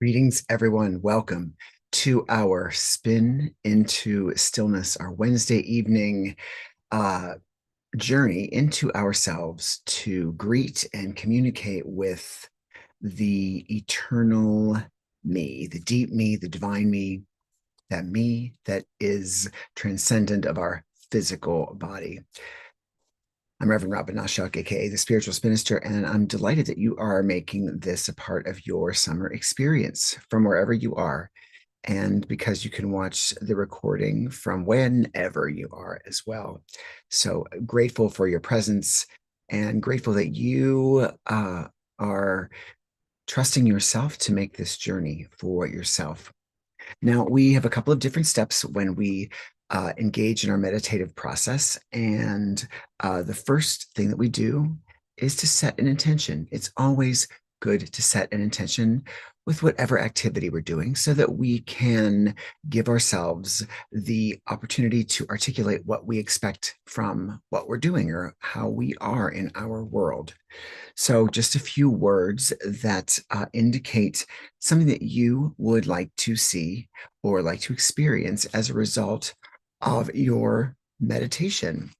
Greetings, everyone. Welcome to our Spin into Stillness, our Wednesday evening uh, journey into ourselves to greet and communicate with the eternal me, the deep me, the divine me that is transcendent of our physical body. I'm Reverend Robin Nashok, aka the Spiritual Spinister, and I'm delighted that you are making this a part of your summer experience from wherever you are, and because you can watch the recording from whenever you are as well. So grateful for your presence and grateful that you are trusting yourself to make this journey for yourself. Now, we have a couple of different steps when we engage in our meditative process. And the first thing that we do is to set an intention. It's always good to set an intention with whatever activity we're doing so that we can give ourselves the opportunity to articulate what we expect from what we're doing or how we are in our world. So, just a few words that indicate something that you would like to see or like to experience as a result of your meditation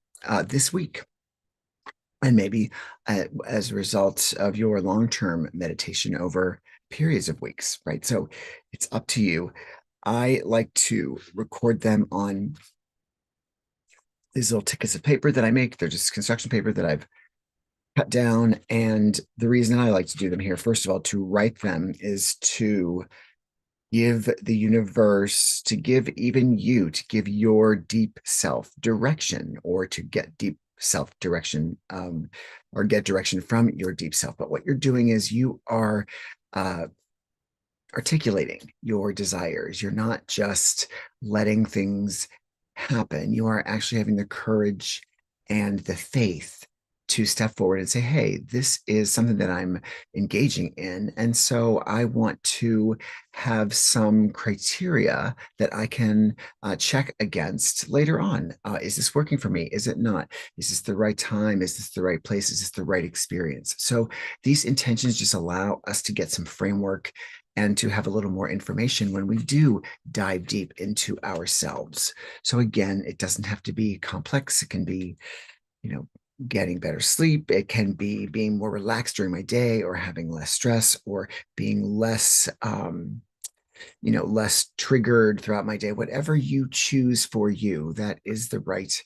this week. And maybe as a result of your long term meditation over periods of weeks, right? So, it's up to you. I like to record them on these little tickets of paper that I make. They're just construction paper that I've cut down. And the reason I like to do them here, first of all, to write them is to give the universe, to give even you, to give your deep self direction or to get deep self direction or get direction from your deep self. But what you're doing is you are uh, articulating your desires. You're not just letting things happen. You are actually having the courage and the faith to step forward and say, hey, this is something that I'm engaging in. And so I want to have some criteria that I can check against later on. Is this working for me? Is it not? Is this the right time? Is this the right place? Is this the right experience? So these intentions just allow us to get some framework and to have a little more information when we do dive deep into ourselves. So again, it doesn't have to be complex. It can be, you know, getting better sleep. It can be being more relaxed during my day or having less stress or being less, less triggered throughout my day. Whatever you choose for you, that is the right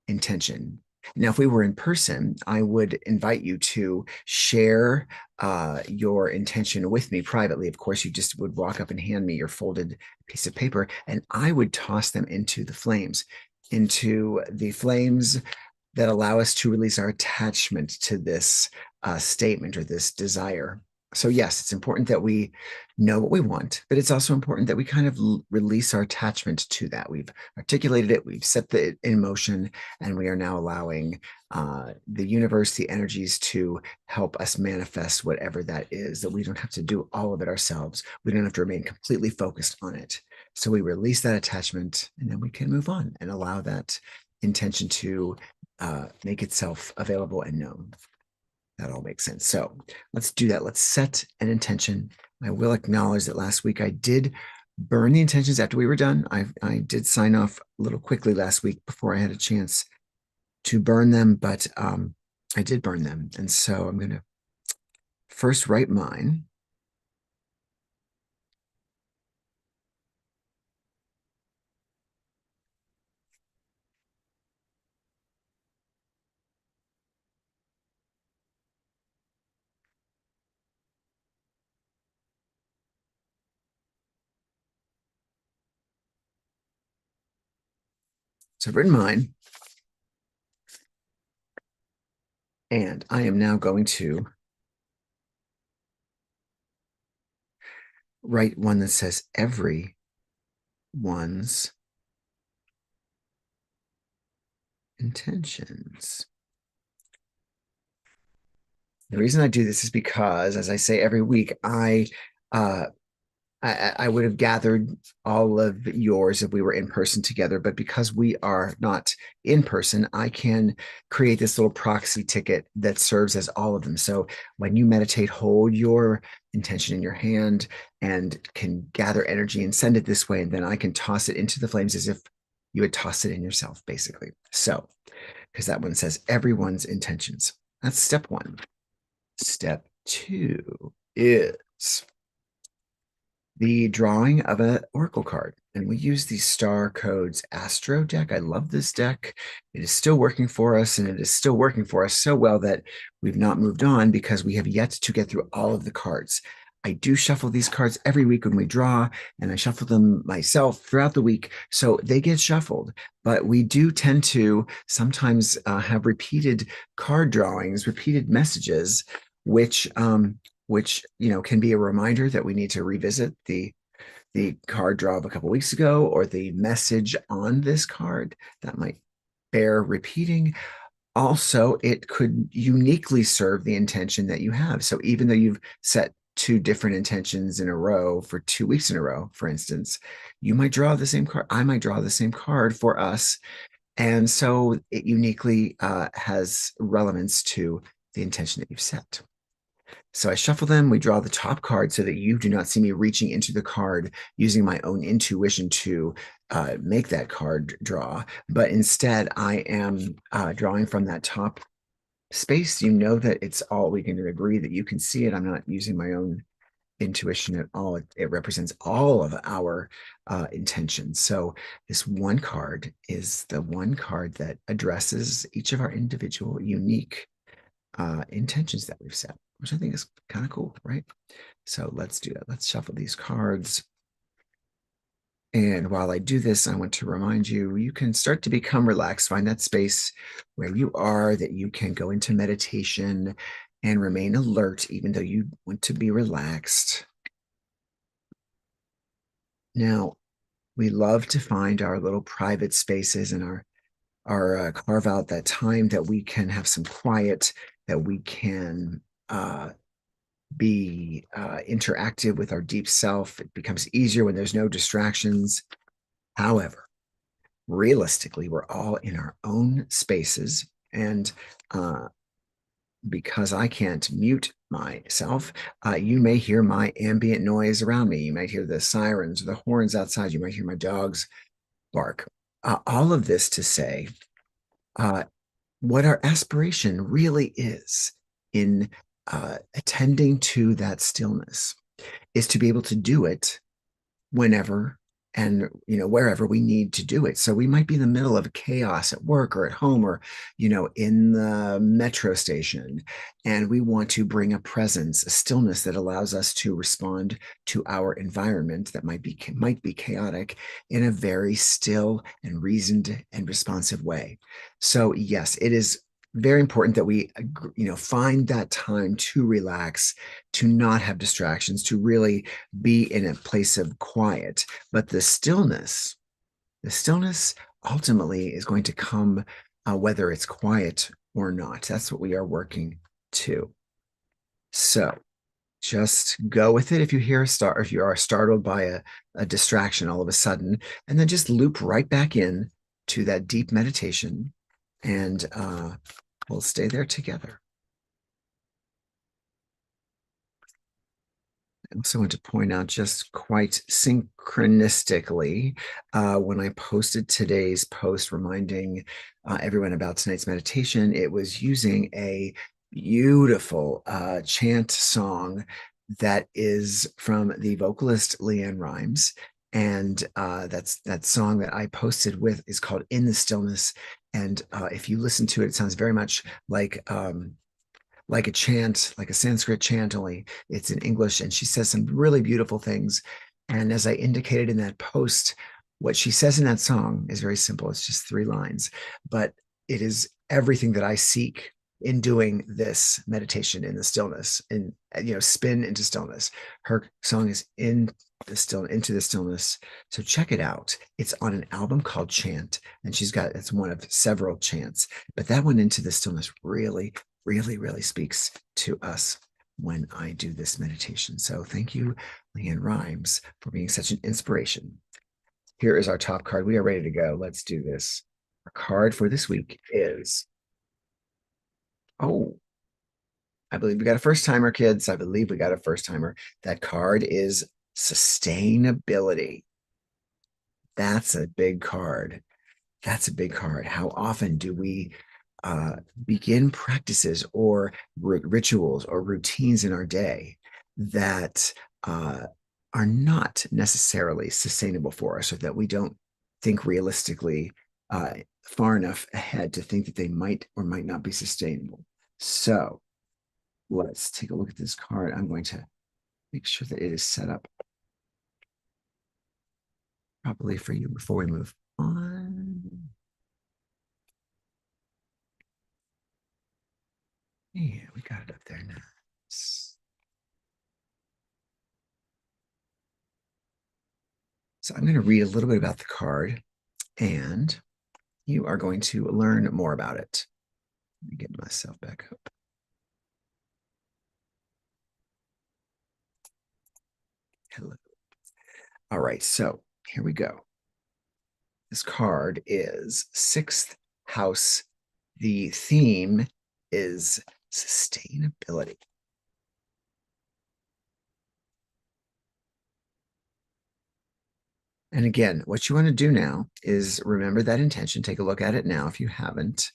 intention. Now, if we were in person, I would invite you to share your intention with me privately. Of course, you just would walk up and hand me your folded piece of paper, and I would toss them into the flames that allow us to release our attachment to this statement or this desire. So, yes, it's important that we know what we want, but it's also important that we kind of release our attachment to that. We've articulated it, we've set the in motion, and we are now allowing the universe, the energies to help us manifest whatever that is, that we don't have to do all of it ourselves. We don't have to remain completely focused on it. So we release that attachment and then we can move on and allow that intention to make itself available and known. That all makes sense. So let's do that. Let's set an intention. I will acknowledge that last week I did burn the intentions after we were done. I did sign off a little quickly last week before I had a chance to burn them, but I did burn them. And so I'm going to first write mine. So I've written mine. And I am now going to write one that says everyone's intentions. The reason I do this is because, as I say every week, uh, I would have gathered all of yours if we were in person together, but because we are not in person, I can create this little proxy ticket that serves as all of them. So when you meditate, hold your intention in your hand and can gather energy and send it this way, and then I can toss it into the flames as if you would toss it in yourself, basically. So, because that one says everyone's intentions. That's step one. Step two is the drawing of an oracle card. And we use the Star Codes Astro deck. I love this deck. It is still working for us, and it is still working for us so well that we've not moved on because we have yet to get through all of the cards. I do shuffle these cards every week when we draw, and I shuffle them myself throughout the week. So they get shuffled, but we do tend to sometimes have repeated card drawings, repeated messages, which can be a reminder that we need to revisit the card draw of a couple weeks ago, or the message on this card that might bear repeating. Also, it could uniquely serve the intention that you have. So even though you've set two different intentions in a row for 2 weeks in a row, for instance, you might draw the same card. I might draw the same card for us. And so it uniquely has relevance to the intention that you've set. So I shuffle them. We draw the top card so that you do not see me reaching into the card using my own intuition to make that card draw. But instead, I am drawing from that top space. You know that it's all, we can agree that you can see it. I'm not using my own intuition at all. It represents all of our intentions. So this one card is the one card that addresses each of our individual unique intentions that we've set, which I think is kind of cool, right? So let's do that. Let's shuffle these cards. And while I do this, I want to remind you, you can start to become relaxed. Find that space where you are, that you can go into meditation and remain alert, even though you want to be relaxed. Now, we love to find our little private spaces and our carve out that time that we can have some quiet, that we can be interactive with our deep self. It becomes easier when there's no distractions. However, realistically, we're all in our own spaces. And because I can't mute myself, you may hear my ambient noise around me. You might hear the sirens or the horns outside. You might hear my dogs bark. All of this to say, what our aspiration really is in attending to that stillness is to be able to do it whenever and wherever we need to do it. So we might be in the middle of chaos at work or at home, or in the metro station, and we want to bring a presence, a stillness that allows us to respond to our environment that might be chaotic in a very still and reasoned and responsive way. So yes, it is very important that we find that time to relax, to not have distractions, to really be in a place of quiet. But the stillness ultimately is going to come whether it's quiet or not. That's what we are working to. So just go with it if you hear if you are startled by a distraction all of a sudden, and then just loop right back in to that deep meditation, and we'll stay there together. I also want to point out, just quite synchronistically, when I posted today's post reminding everyone about tonight's meditation, it was using a beautiful chant song that is from the vocalist Leanne Rhymes. And that song that I posted with is called In the Stillness. And if you listen to it, it sounds very much like a chant, like a Sanskrit chant, only it's in English. And she says some really beautiful things. And as I indicated in that post, what she says in that song is very simple. It's just 3 lines, but it is everything that I seek in doing this meditation in the stillness, and spin into stillness. Her song is into the stillness. So check it out. It's on an album called Chant, and it's one of several chants, but that one, Into the Stillness, really, really, really speaks to us when I do this meditation. So thank you, Leanne Rhymes, for being such an inspiration. Here is our top card. We are ready to go. Let's do this. Our card for this week is, oh, I believe we got a first timer, kids. I believe we got a first timer. That card is sustainability. That's a big card. That's a big card. How often do we begin practices or rituals or routines in our day that are not necessarily sustainable for us, or that we don't think realistically far enough ahead to think that they might or might not be sustainable? So let's take a look at this card. I'm going to make sure that it is set up properly for you before we move on. Yeah, we got it up there now. So I'm going to read a little bit about the card, and you are going to learn more about it. Let me get myself back up. Hello. All right, so here we go. This card is sixth house. The theme is sustainability. And again, what you want to do now is remember that intention. Take a look at it now if you haven't,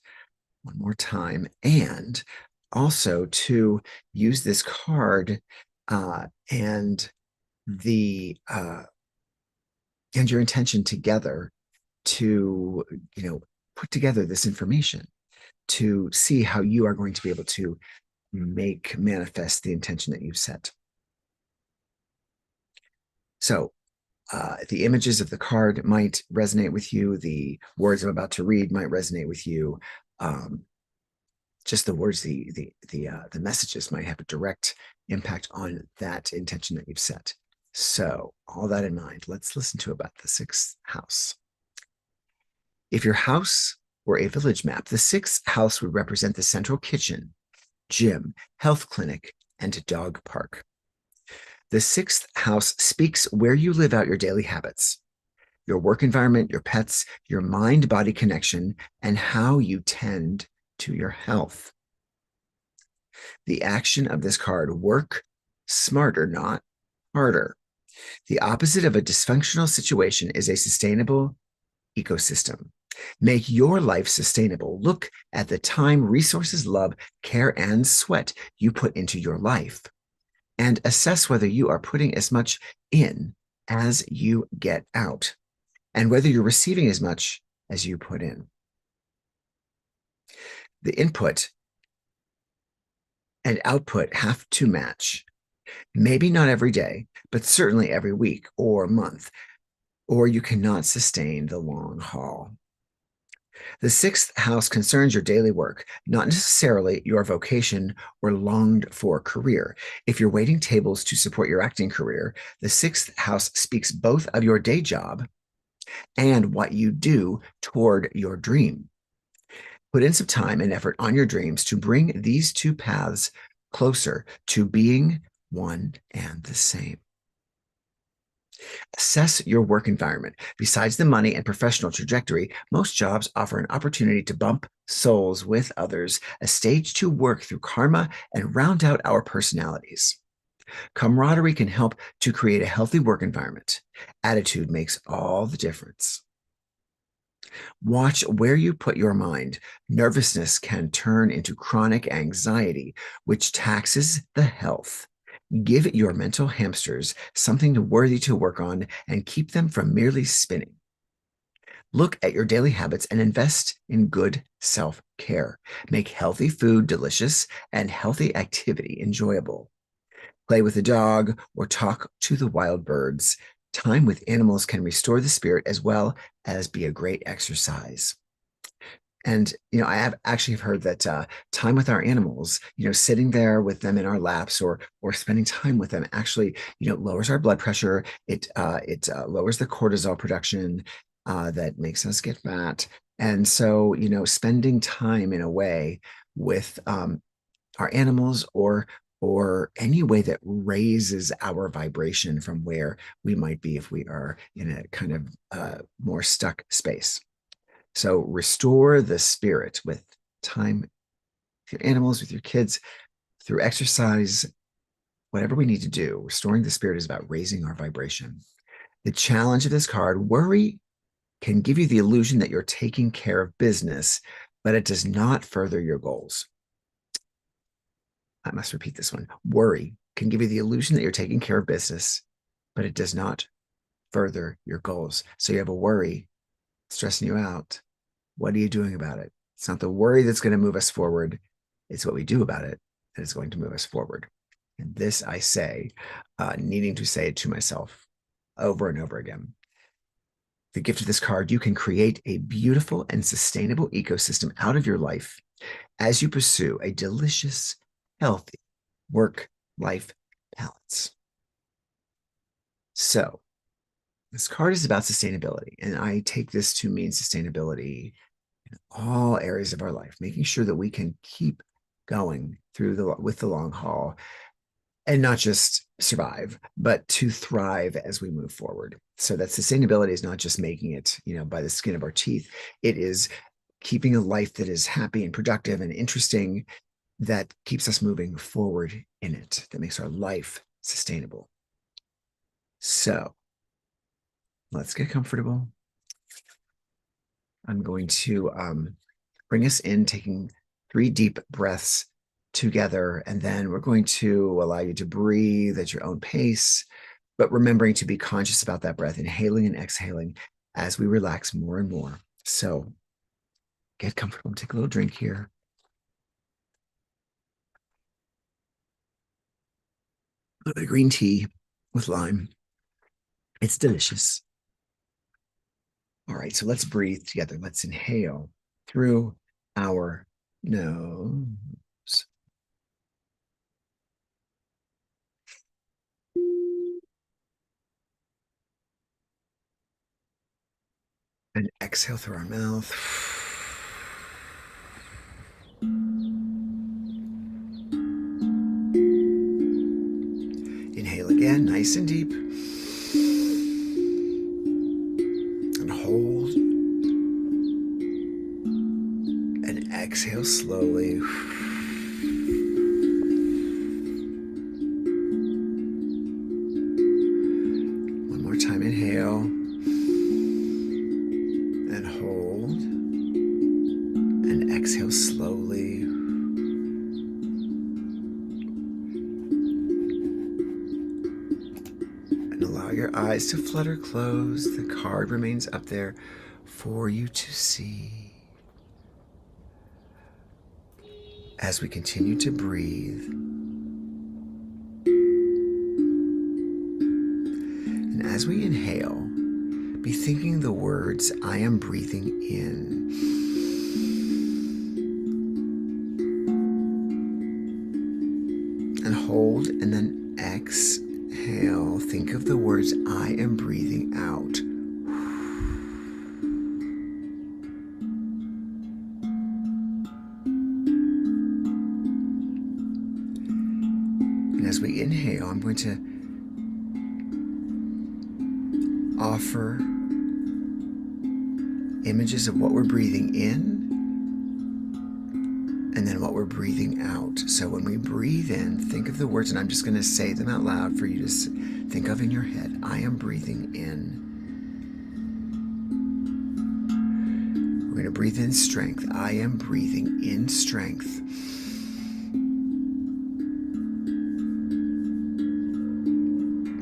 one more time. And also to use this card and the and your intention together to, put together this information to see how you are going to be able to make manifest the intention that you've set. So the images of the card might resonate with you. The words I'm about to read might resonate with you. Just the words, the messages might have a direct impact on that intention that you've set. So all that in mind, let's listen to about the sixth house. If your house were a village map, the sixth house would represent the central kitchen, gym, health clinic, and dog park. The sixth house speaks where you live out your daily habits, your work environment, your pets, your mind-body connection, and how you tend to your health. The action of this card: work smarter, not harder. The opposite of a dysfunctional situation is a sustainable ecosystem. Make your life sustainable. Look at the time, resources, love, care, and sweat you put into your life, and assess whether you are putting as much in as you get out, and whether you're receiving as much as you put in. The input and output have to match. Maybe not every day, but certainly every week or month, or you cannot sustain the long haul. The sixth house concerns your daily work, not necessarily your vocation or longed for career. If you're waiting tables to support your acting career, the sixth house speaks both of your day job and what you do toward your dream. Put in some time and effort on your dreams to bring these two paths closer to being one and the same. Assess your work environment. Besides the money and professional trajectory, most jobs offer an opportunity to bump souls with others, a stage to work through karma and round out our personalities. Camaraderie can help to create a healthy work environment. Attitude makes all the difference. Watch where you put your mind. Nervousness can turn into chronic anxiety, which taxes the health. Give your mental hamsters something worthy to work on and keep them from merely spinning. Look at your daily habits and invest in good self-care. Make healthy food delicious and healthy activity enjoyable. Play with a dog or talk to the wild birds. Time with animals can restore the spirit as well as be a great exercise. And, I have actually heard that time with our animals, sitting there with them in our laps or spending time with them actually, lowers our blood pressure. It lowers the cortisol production that makes us get fat. And so, spending time in a way with our animals or or any way that raises our vibration from where we might be if we are in a kind of more stuck space. So restore the spirit with time with your animals, with your kids, through exercise, whatever we need to do. Restoring the spirit is about raising our vibration. The challenge of this card, worry can give you the illusion that you're taking care of business, but it does not further your goals. I must repeat this one. Worry can give you the illusion that you're taking care of business, but it does not further your goals. So you have a worry stressing you out. What are you doing about it? It's not the worry that's going to move us forward. It's what we do about it that is going to move us forward. And this I say, needing to say it to myself over and over again. The gift of this card, you can create a beautiful and sustainable ecosystem out of your life as you pursue a delicious, healthy work-life balance. So this card is about sustainability, and I take this to mean sustainability in all areas of our life, making sure that we can keep going with the long haul and not just survive, but to thrive as we move forward. So that sustainability is not just making it, by the skin of our teeth. It is keeping a life that is happy and productive and interesting, that keeps us moving forward in it, that makes our life sustainable. So let's get comfortable. I'm going to bring us in, taking 3 deep breaths together, and then we're going to allow you to breathe at your own pace, but remembering to be conscious about that breath, inhaling and exhaling as we relax more and more. So get comfortable, take a little drink here. A little bit of green tea with lime. It's delicious. All right, so let's breathe together. Let's inhale through our nose. And exhale through our mouth. Inhale again, nice and deep. And hold. And exhale slowly. One more time, inhale. And hold. And exhale slowly. And allow your eyes to flutter close. The card remains up there for you to see. As we continue to breathe, and as we inhale, be thinking the words, I am breathing in. And hold, and then exhale. Think of the words, I am breathing out. And as we inhale, I'm going to offer images of what we're breathing in and then what we're breathing out. So when we breathe in, think of the words, and I'm just going to say them out loud for you to think of in your head. I am breathing in. We're going to breathe in strength. I am breathing in strength.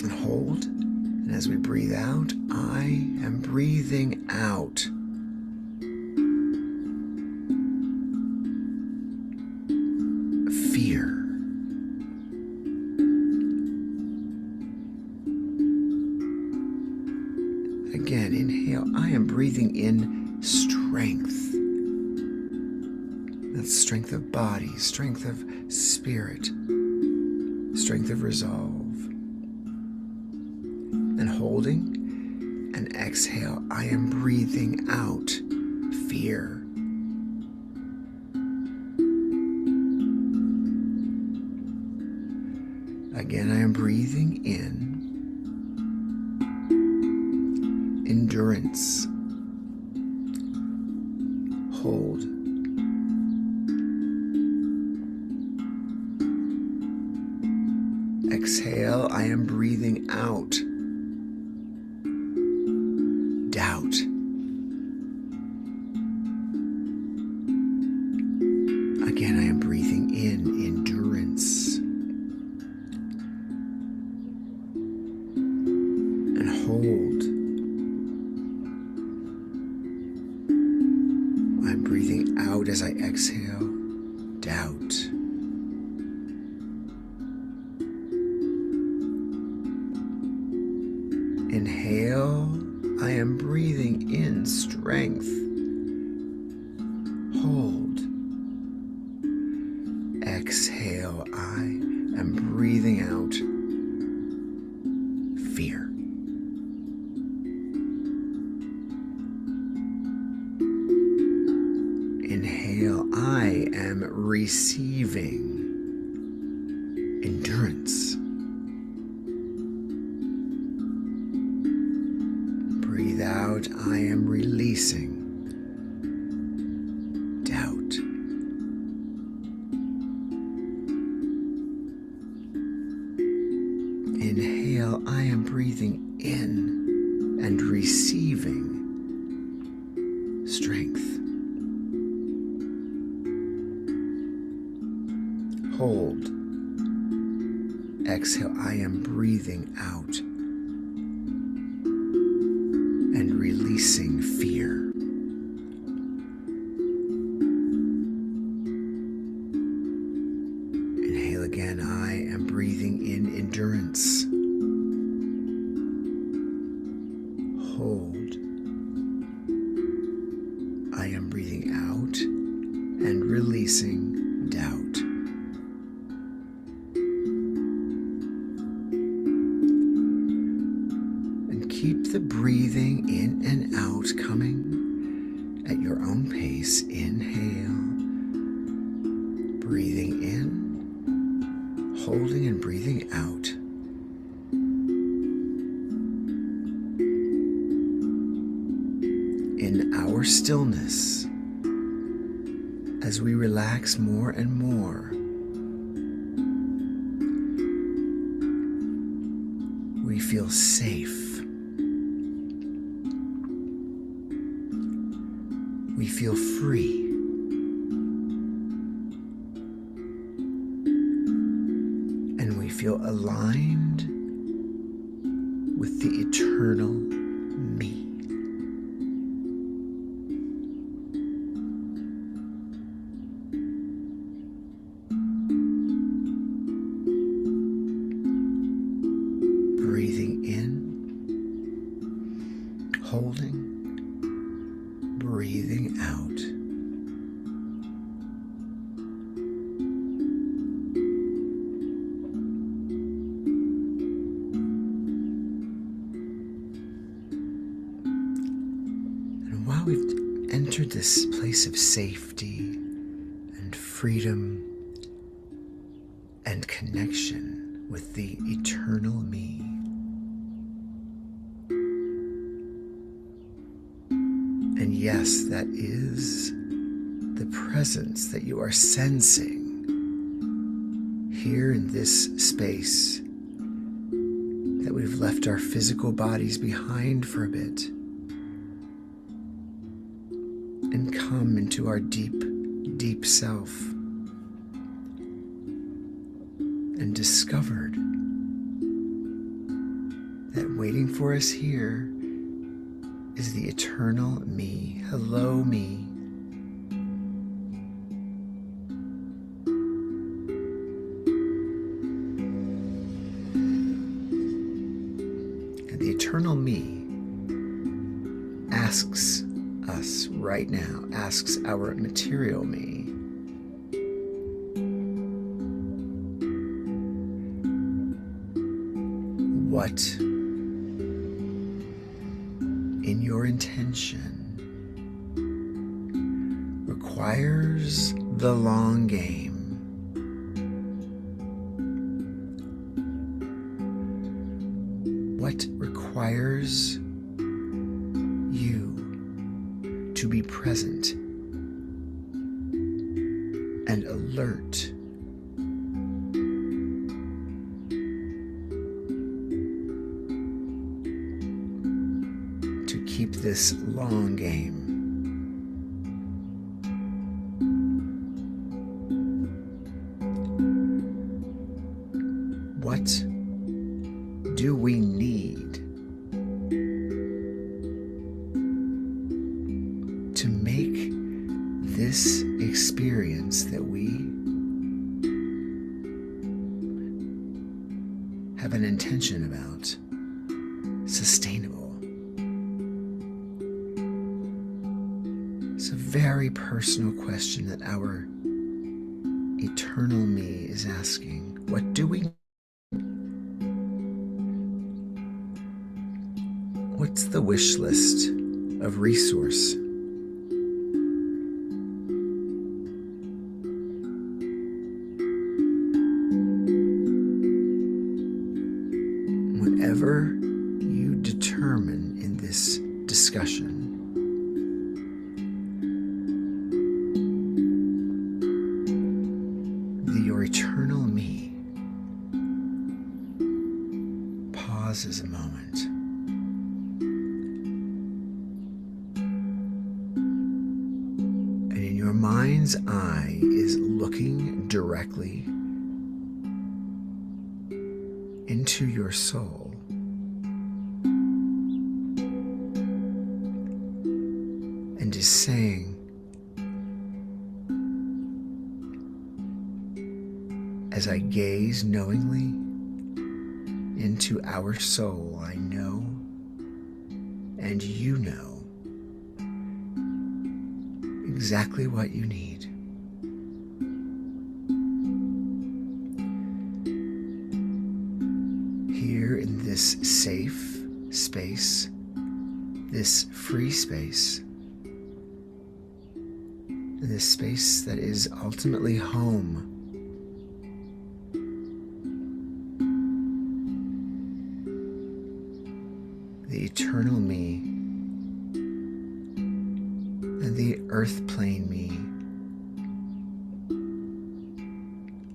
And hold. And as we breathe out, I am breathing out. Fear. Again, inhale. I am breathing in strength. That's strength of body, strength of spirit, strength of resolve. And holding and exhale, I am breathing out fear. Again, I am breathing in endurance. Hold. Exhale, I am breathing out doubt. Again, I am breathing in endurance. And hold. I'm breathing out as I exhale doubt. Inhale, I am breathing in strength. Hold. Exhale, I am breathing out fear. Inhale, I am receiving endurance. Breathe out, I am releasing doubt. Inhale, I am breathing in and receiving strength. Hold. Exhale, I am breathing out and releasing fear. Inhale again, I am breathing in endurance. Hold. I am breathing out and releasing doubt. Keep the breathing in and out coming at your own pace. Inhale, breathing in, holding and breathing out. In our stillness, as we relax more and more, we feel safe. We feel free. And we feel aligned with the eternal me. Breathing in, holding, breathing out. And while we've entered this place of safety and freedom and connection with the eternal me, and yes, that is the presence that you are sensing here in this space, that we've left our physical bodies behind for a bit and come into our deep, deep self and discovered that waiting for us here is the eternal me. Hello, me. And the eternal me asks us right now, asks our material me, what in your intention requires the long game, what requires you to be present and alert to keep this long game. What do we need to make this experience that we have an intention about sustainable? It's a very personal question that our eternal me is asking. What do we need? What's the wish list of resource? Whatever you determine in this discussion, your eternal me pauses a moment and in your mind's eye is looking directly into your soul, and is saying, as I gaze knowingly into our soul, I know and you know exactly what you need. Here in this safe space, this free space, this space that is ultimately home, the eternal me and the earth plane me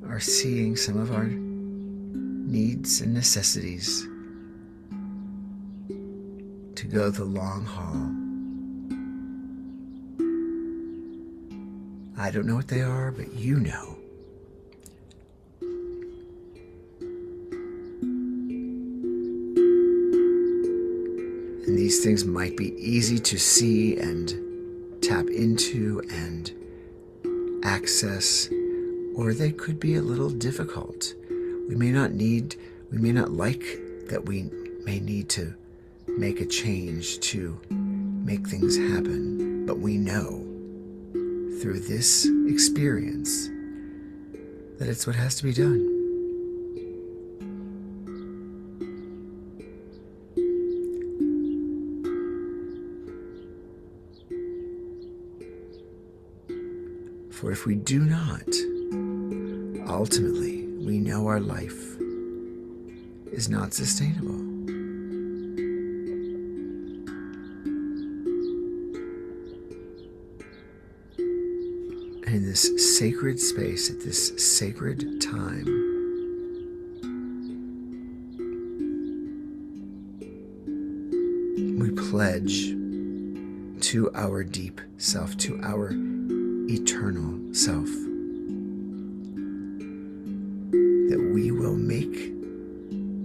are seeing some of our needs and necessities to go the long haul. I don't know what they are, but you know. And these things might be easy to see and tap into and access, or they could be a little difficult. We may not like that we may need to make a change to make things happen, but we know through this experience that it's what has to be done. For if we do not, ultimately, we know our life is not sustainable. And in this sacred space, at this sacred time, we pledge to our deep self, to our eternal self, that we will make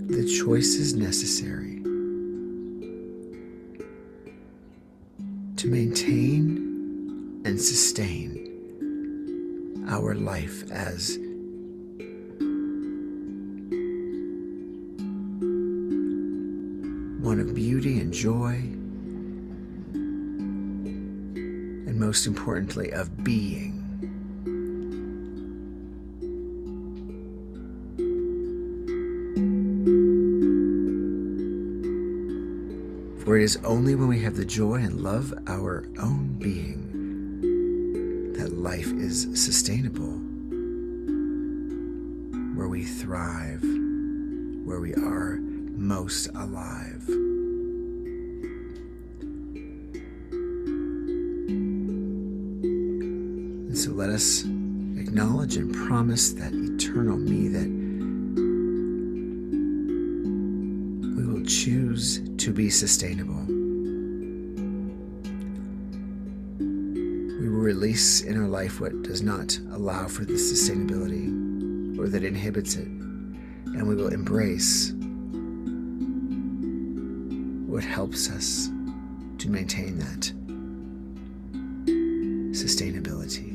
the choices necessary to maintain and sustain our life as one of beauty and joy, and most importantly, of being. For it is only when we have the joy and love our own being that life is sustainable, where we thrive, where we are most alive. And so let us acknowledge and promise that eternal me that we will choose to be sustainable. We will release in our life what does not allow for this sustainability or that inhibits it. And we will embrace what helps us to maintain that sustainability.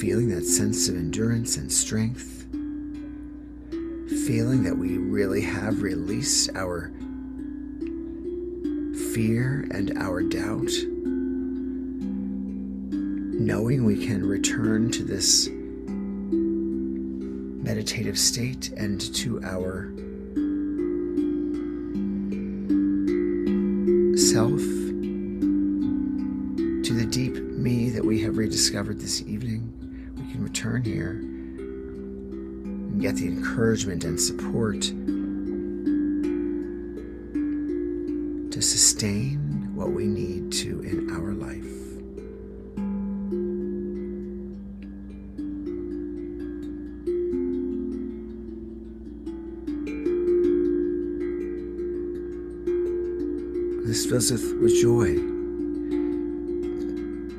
Feeling that sense of endurance and strength, feeling that we really have released our fear and our doubt, knowing we can return to this meditative state and to our self, to the deep me that we have rediscovered this evening. We can return here and get the encouragement and support to sustain what we need to in our life. This fills us with joy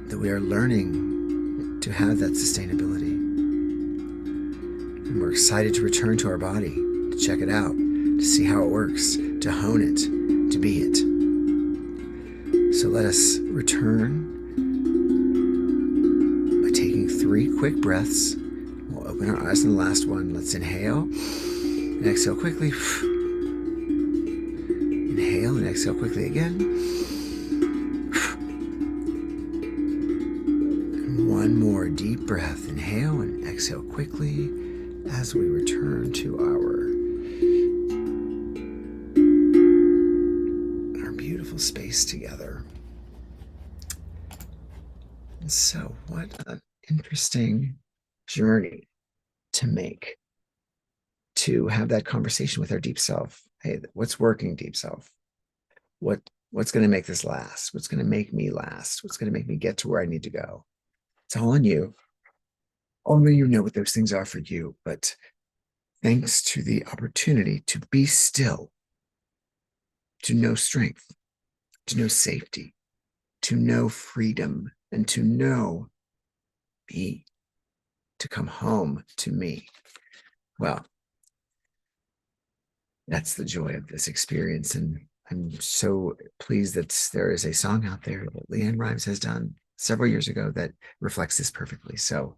that we are learning to have that sustainability. And we're excited to return to our body, to check it out, to see how it works, to hone it, to be it. So let us return by taking 3 quick breaths. We'll open our eyes on the last one. Let's inhale and exhale quickly. Inhale and exhale quickly again. And one more deep breath. Inhale and exhale quickly as we return to our beautiful space together. And so, what an interesting journey to make, to have that conversation with our deep self. Hey, what's working, deep self? What's going to make this last? What's going to make me last? What's going to make me get to where I need to go? It's all on you. Only you know what those things are for you. But thanks to the opportunity to be still, to know strength, to know safety, to know freedom, and to know me, to come home to me. Well, that's the joy of this experience. And I'm so pleased that there is a song out there that Leanne Rimes has done several years ago that reflects this perfectly. So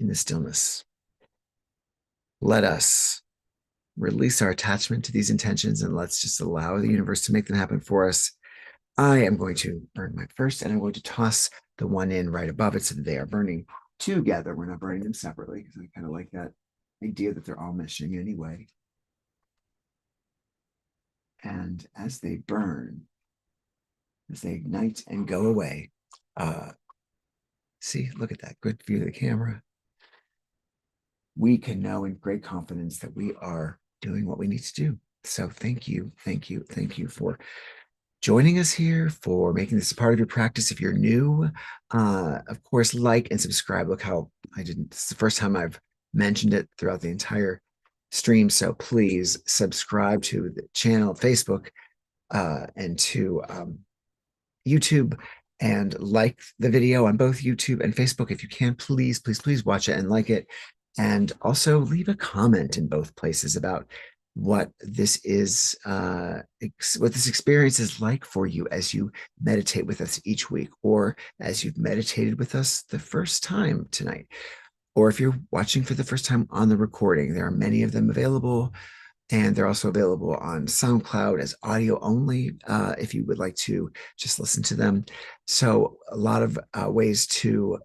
in the stillness, let us release our attachment to these intentions and let's just allow the universe to make them happen for us. I am going to burn my first, and I'm going to toss the one in right above it so that they are burning together. We're not burning them separately because I kind of like that idea that they're all meshing anyway. And as they burn, as they ignite and go away, see, look at that good view of the camera. We can know in great confidence that we are doing what we need to do. So thank you for joining us here, for making this a part of your practice. If you're new, of course, like and subscribe. Look how this is the first time I've mentioned it throughout the entire stream. So please subscribe to the channel, Facebook, and to YouTube, and like the video on both YouTube and Facebook. If you can, please watch it and like it. And also leave a comment in both places about what this is, what this experience is like for you as you meditate with us each week, or as you've meditated with us the first time tonight, or if you're watching for the first time on the recording. There are many of them available, and they're also available on SoundCloud as audio only, if you would like to just listen to them. So a lot of ways to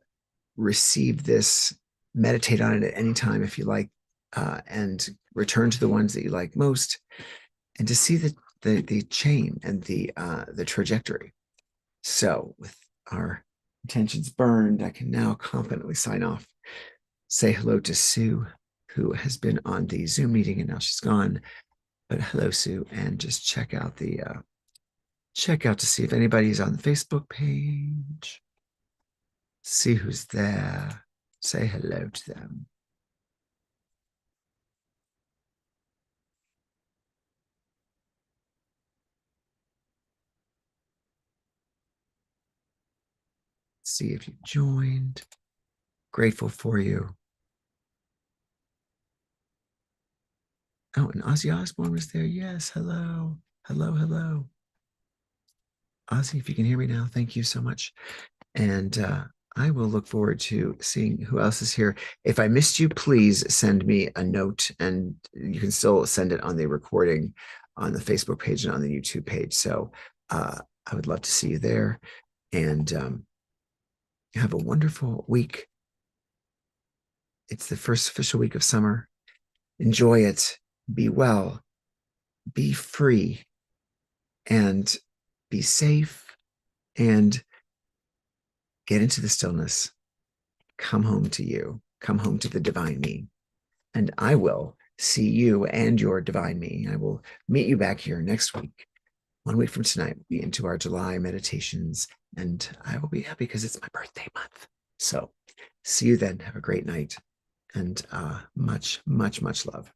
receive this, meditate on it at any time if you like, and return to the ones that you like most, and to see the chain and the trajectory. So, with our intentions burned, I can now confidently sign off. Say hello to Sue, who has been on the Zoom meeting and now she's gone. But hello, Sue, and just check out to see if anybody's on the Facebook page. See who's there. Say hello to them. See if you've joined. Grateful for you. Oh, and Ozzy Osbourne was there. Yes, hello. Hello, hello. Ozzy, if you can hear me now, thank you so much. And I will look forward to seeing who else is here. If I missed you, please send me a note, and you can still send it on the recording on the Facebook page and on the YouTube page. So I would love to see you there. And have a wonderful week. It's the first official week of summer. Enjoy it. Be well. Be free. And be safe. And get into the stillness. Come home to you. Come home to the divine me. And I will see you and your divine me. I will meet you back here next week. 1 week from tonight, we'll be into our July meditations. And I will be happy because it's my birthday month. So see you then. Have a great night. And much, much, much love.